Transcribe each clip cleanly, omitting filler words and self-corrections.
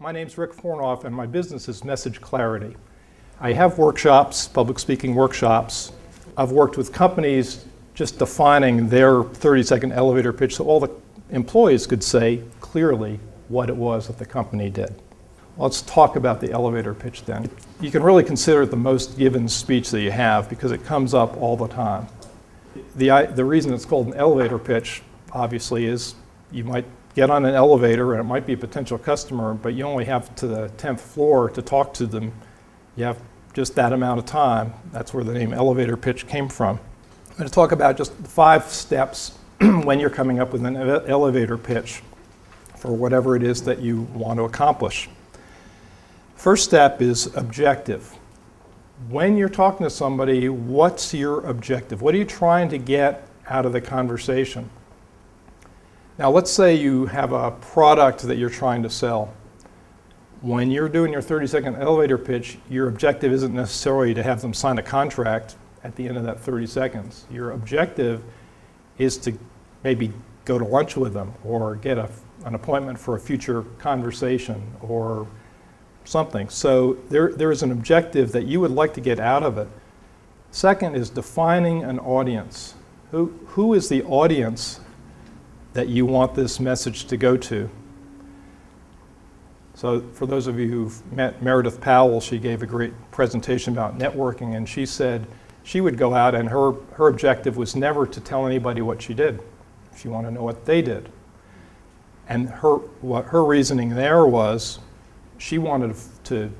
My name's Rick Fornoff, and my business is Message Clarity. I have workshops, public speaking workshops. I've worked with companies just defining their 30-second elevator pitch so all the employees could say clearly what it was that the company did. Let's talk about the elevator pitch then. You can really consider it the most given speech that you have because it comes up all the time. The reason it's called an elevator pitch, obviously, is you might get on an elevator and it might be a potential customer, but you only have to the 10th floor to talk to them. You have just that amount of time. That's where the name elevator pitch came from. I'm going to talk about just 5 steps when you're coming up with an elevator pitch for whatever it is that you want to accomplish. First step is objective. When you're talking to somebody, what's your objective? What are you trying to get out of the conversation? Now, let's say you have a product that you're trying to sell. When you're doing your 30-second elevator pitch, your objective isn't necessarily to have them sign a contract at the end of that 30 seconds. Your objective is to maybe go to lunch with them or get an appointment for a future conversation or something. So there is an objective that you would like to get out of it. Second is defining an audience. Who is the audience that you want this message to go to? So for those of you who've met Meredith Powell, she gave a great presentation about networking, and she said she would go out and her objective was never to tell anybody what she did. She wanted to know what they did. And her reasoning there was she wanted to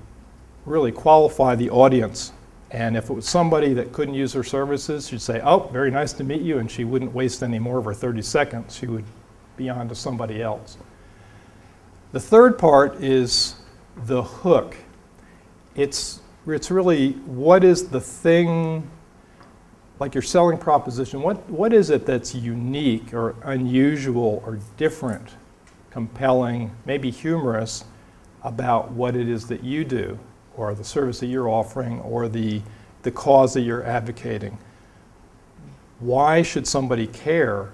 really qualify the audience. And if it was somebody that couldn't use her services, she'd say, "Oh, very nice to meet you," and she wouldn't waste any more of her 30 seconds. She would be on to somebody else. The third part is the hook. It's really, what is the thing, like your selling proposition, what is it that's unique or unusual or different, compelling, maybe humorous about what it is that you do, or the service that you're offering, or the cause that you're advocating? Why should somebody care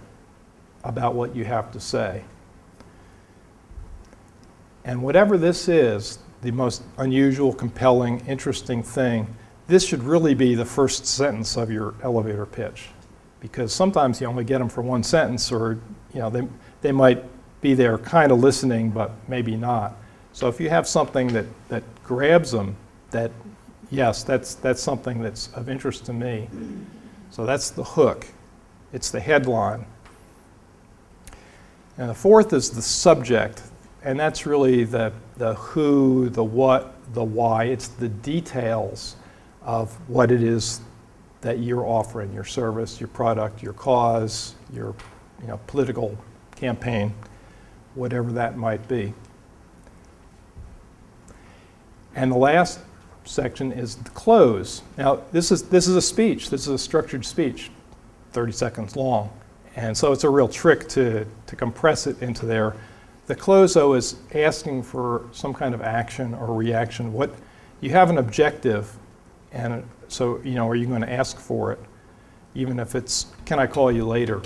about what you have to say? And whatever this is, the most unusual, compelling, interesting thing, this should really be the first sentence of your elevator pitch. Because sometimes you only get them for one sentence, or they might be there kind of listening, but maybe not. So if you have something that grabs them, that, yes, that's something that's of interest to me. So that's the hook. It's the headline. And the fourth is the subject. And that's really the who, the what, the why. It's the details of what it is that you're offering, your service, your product, your cause, your political campaign, whatever that might be. And the last section is the close. Now, this is a speech. This is a structured speech, 30 seconds long. And so it's a real trick to compress it into there. The close, though, is asking for some kind of action or reaction. You have an objective, and so, are you going to ask for it? Even if it's, can I call you later?